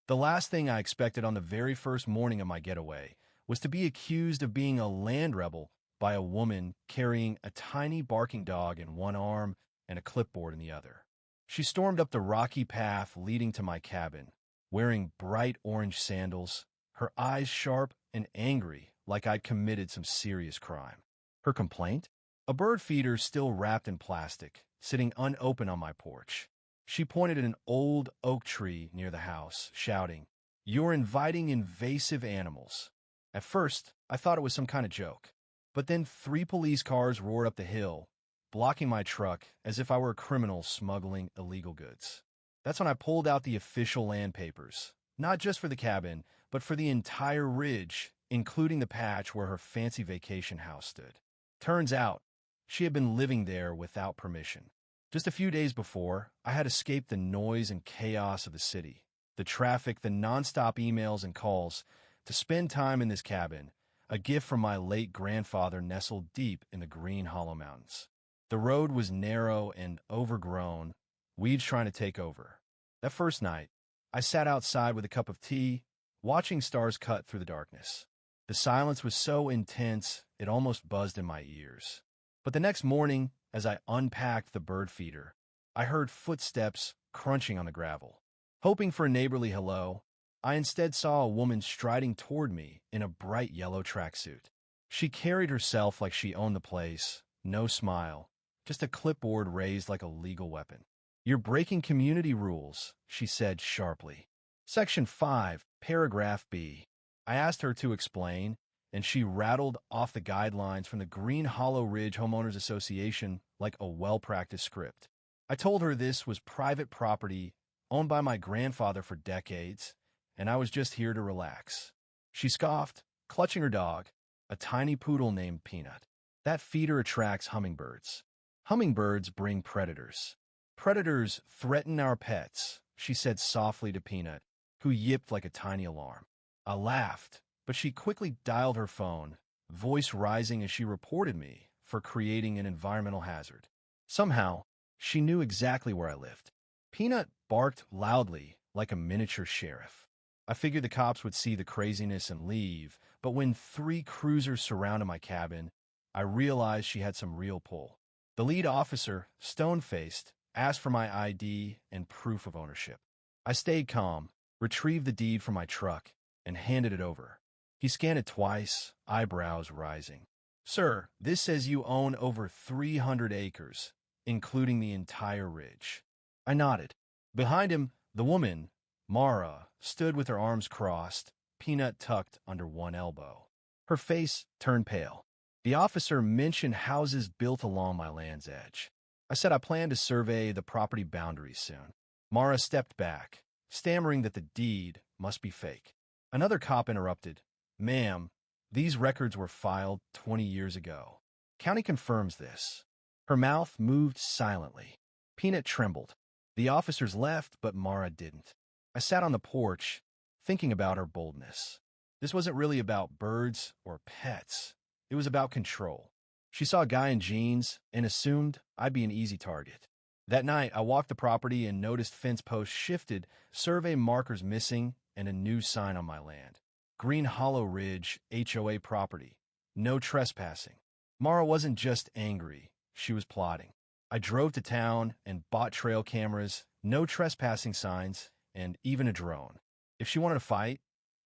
The last thing I expected on the very first morning of my getaway was to be accused of being a land rebel by a woman carrying a tiny barking dog in one arm and a clipboard in the other. She stormed up the rocky path leading to my cabin, wearing bright orange sandals, her eyes sharp and angry like I'd committed some serious crime. Her complaint? A bird feeder still wrapped in plastic, sitting unopened on my porch. She pointed at an old oak tree near the house, shouting, "You're inviting invasive animals." At first, I thought it was some kind of joke. But then 3 police cars roared up the hill, blocking my truck as if I were a criminal smuggling illegal goods. That's when I pulled out the official land papers, not just for the cabin, but for the entire ridge, including the patch where her fancy vacation house stood. Turns out, she had been living there without permission. Just a few days before, I had escaped the noise and chaos of the city, the traffic, the nonstop emails and calls, to spend time in this cabin, a gift from my late grandfather nestled deep in the Green Hollow Mountains. The road was narrow and overgrown, weeds trying to take over. That first night, I sat outside with a cup of tea, watching stars cut through the darkness. The silence was so intense, it almost buzzed in my ears. But the next morning, as I unpacked the bird feeder, I heard footsteps crunching on the gravel. Hoping for a neighborly hello, I instead saw a woman striding toward me in a bright yellow tracksuit. She carried herself like she owned the place, no smile, just a clipboard raised like a legal weapon. "You're breaking community rules," she said sharply. Section 5, Paragraph B. I asked her to explain, and she rattled off the guidelines from the Green Hollow Ridge Homeowners Association like a well-practiced script. I told her this was private property owned by my grandfather for decades, and I was just here to relax. She scoffed, clutching her dog, a tiny poodle named Peanut. "That feeder attracts hummingbirds. Hummingbirds bring predators. Predators threaten our pets," she said softly to Peanut, who yipped like a tiny alarm. I laughed, but she quickly dialed her phone, voice rising as she reported me for creating an environmental hazard. Somehow, she knew exactly where I lived. Peanut barked loudly like a miniature sheriff. I figured the cops would see the craziness and leave, but when 3 cruisers surrounded my cabin, I realized she had some real pull. The lead officer, stone-faced, asked for my ID and proof of ownership. I stayed calm, retrieved the deed from my truck, and handed it over. He scanned it twice, eyebrows rising. "Sir, this says you own over 300 acres, including the entire ridge." I nodded. Behind him, the woman, Mara, stood with her arms crossed, Peanut tucked under one elbow. Her face turned pale. The officer mentioned houses built along my land's edge. I said I planned to survey the property boundaries soon. Mara stepped back, stammering that the deed must be fake. Another cop interrupted. "Ma'am, these records were filed 20 years ago. County confirms this." Her mouth moved silently. Peanut trembled. The officers left, but Mara didn't. I sat on the porch, thinking about her boldness. This wasn't really about birds or pets. It was about control. She saw a guy in jeans and assumed I'd be an easy target. That night, I walked the property and noticed fence posts shifted, survey markers missing, and a new sign on my land. Green Hollow Ridge, HOA property. No trespassing. Mara wasn't just angry. She was plotting. I drove to town and bought trail cameras, no trespassing signs, and even a drone. If she wanted to fight,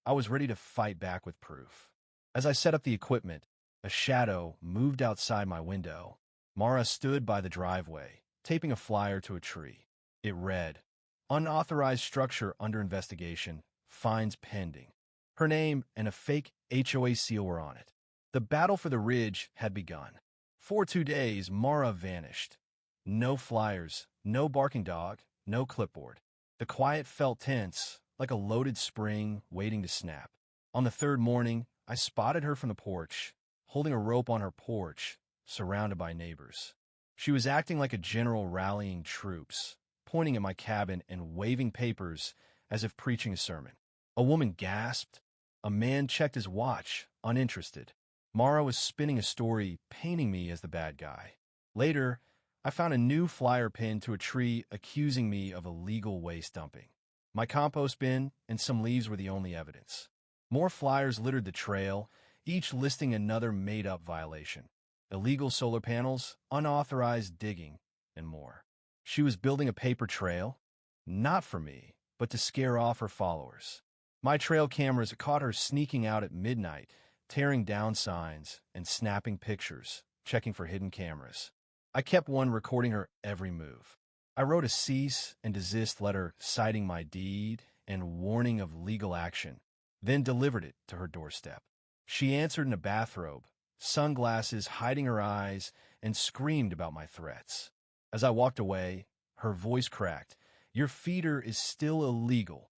I was ready to fight back with proof. As I set up the equipment, a shadow moved outside my window. Mara stood by the driveway, taping a flyer to a tree. It read, "Unauthorized structure under investigation, fines pending." Her name and a fake HOA seal were on it. The battle for the ridge had begun. For 2 days, Mara vanished. No flyers, no barking dog, no clipboard. The quiet felt tense, like a loaded spring waiting to snap. On the 3rd morning, I spotted her from the porch, holding a rope on her porch, surrounded by neighbors. She was acting like a general rallying troops, pointing at my cabin and waving papers as if preaching a sermon. A woman gasped. A man checked his watch, uninterested. Mara was spinning a story, painting me as the bad guy. Later, I found a new flyer pinned to a tree accusing me of illegal waste dumping. My compost bin and some leaves were the only evidence. More flyers littered the trail, each listing another made-up violation. Illegal solar panels, unauthorized digging, and more. She was building a paper trail, not for me, but to scare off her followers. My trail cameras caught her sneaking out at midnight, tearing down signs and snapping pictures, checking for hidden cameras. I kept one recording her every move. I wrote a cease and desist letter citing my deed and warning of legal action, then delivered it to her doorstep. She answered in a bathrobe, sunglasses hiding her eyes, and screamed about my threats. As I walked away, her voice cracked. "Your feeder is still illegal."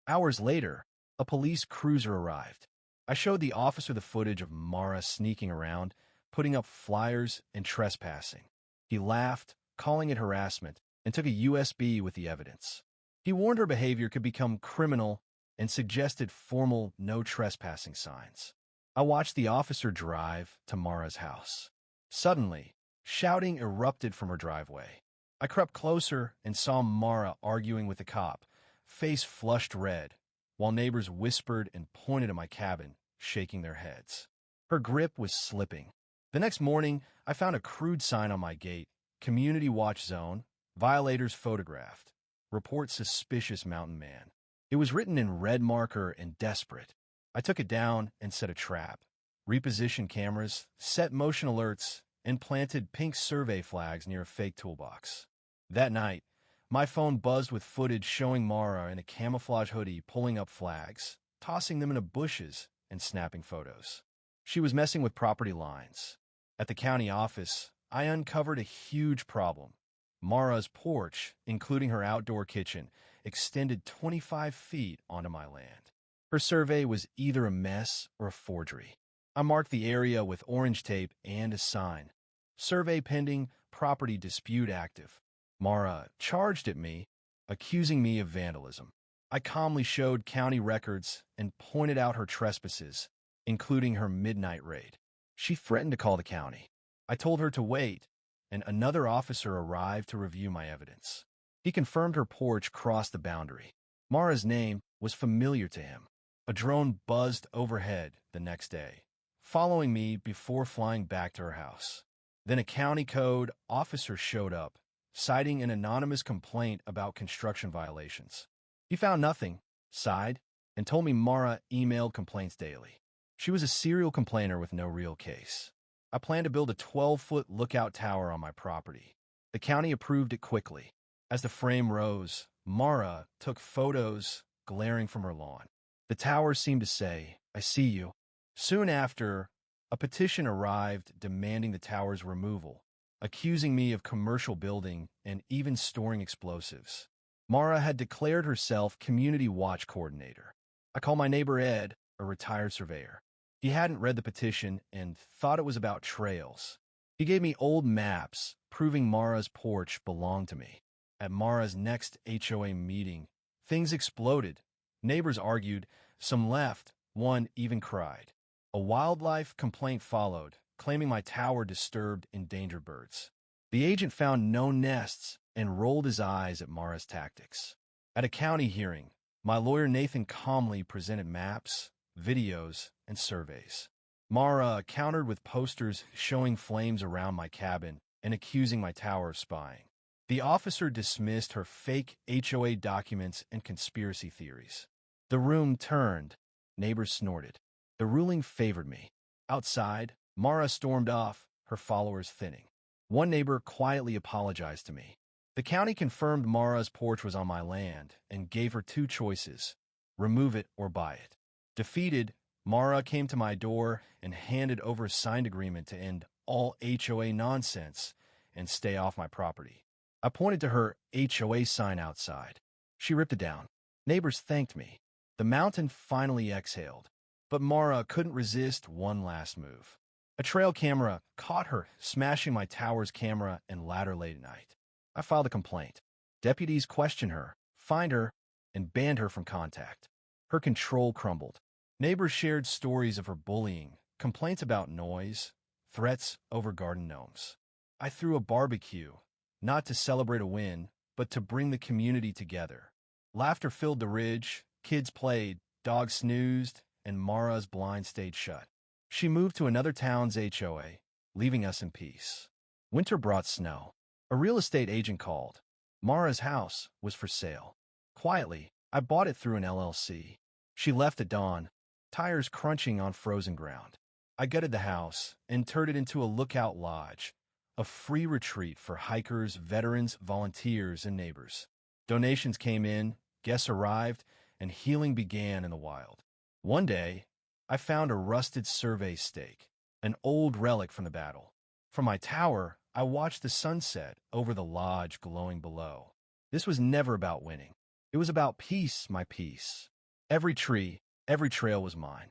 Hours later, a police cruiser arrived. I showed the officer the footage of Mara sneaking around, putting up flyers and trespassing. He laughed, calling it harassment, and took a USB with the evidence. He warned her behavior could become criminal and suggested formal no trespassing signs. I watched the officer drive to Mara's house. Suddenly, shouting erupted from her driveway. I crept closer and saw Mara arguing with the cop, face flushed red, while neighbors whispered and pointed at my cabin, shaking their heads. Her grip was slipping. The next morning, I found a crude sign on my gate, Community Watch Zone, violators photographed, report suspicious mountain man. It was written in red marker and desperate. I took it down and set a trap, repositioned cameras, set motion alerts, and planted pink survey flags near a fake toolbox. That night, my phone buzzed with footage showing Mara in a camouflage hoodie pulling up flags, tossing them into bushes, and snapping photos. She was messing with property lines. At the county office, I uncovered a huge problem. Mara's porch, including her outdoor kitchen, extended 25 feet onto my land. Her survey was either a mess or a forgery. I marked the area with orange tape and a sign. Survey pending, property dispute active. Mara charged at me, accusing me of vandalism. I calmly showed county records and pointed out her trespasses, including her midnight raid. She threatened to call the county. I told her to wait, and another officer arrived to review my evidence. He confirmed her porch crossed the boundary. Mara's name was familiar to him. A drone buzzed overhead the next day, following me before flying back to her house. Then a county code officer showed up, citing an anonymous complaint about construction violations. He found nothing, sighed, and told me Mara emailed complaints daily. She was a serial complainer with no real case. I planned to build a 12-foot lookout tower on my property. The county approved it quickly. As the frame rose, Mara took photos glaring from her lawn. The tower seemed to say, "I see you." Soon after, a petition arrived demanding the tower's removal, accusing me of commercial building and even storing explosives. Mara had declared herself community watch coordinator. I called my neighbor Ed, a retired surveyor. He hadn't read the petition and thought it was about trails. He gave me old maps proving Mara's porch belonged to me. At Mara's next HOA meeting, things exploded. Neighbors argued, some left, one even cried. A wildlife complaint followed, claiming my tower disturbed endangered birds. The agent found no nests and rolled his eyes at Mara's tactics. At a county hearing, my lawyer Nathan calmly presented maps, videos, and surveys. Mara countered with posters showing flames around my cabin and accusing my tower of spying. The officer dismissed her fake HOA documents and conspiracy theories. The room turned. Neighbors snorted. The ruling favored me. Outside, Mara stormed off, her followers thinning. One neighbor quietly apologized to me. The county confirmed Mara's porch was on my land and gave her two choices: remove it or buy it. Defeated, Mara came to my door and handed over a signed agreement to end all HOA nonsense and stay off my property. I pointed to her HOA sign outside. She ripped it down. Neighbors thanked me. The mountain finally exhaled, but Mara couldn't resist one last move. A trail camera caught her smashing my tower's camera and ladder late at night. I filed a complaint. Deputies questioned her, fined her, and banned her from contact. Her control crumbled. Neighbors shared stories of her bullying, complaints about noise, threats over garden gnomes. I threw a barbecue, not to celebrate a win, but to bring the community together. Laughter filled the ridge, kids played, dogs snoozed, and Mara's blind stayed shut. She moved to another town's HOA, leaving us in peace. Winter brought snow. A real estate agent called. Mara's house was for sale. Quietly, I bought it through an LLC. She left at dawn, tires crunching on frozen ground. I gutted the house and turned it into a lookout lodge, a free retreat for hikers, veterans, volunteers, and neighbors. Donations came in, guests arrived, and healing began in the wild. One day, I found a rusted survey stake, an old relic from the battle. From my tower, I watched the sunset over the lodge glowing below. This was never about winning. It was about peace, my peace. Every tree, every trail was mine.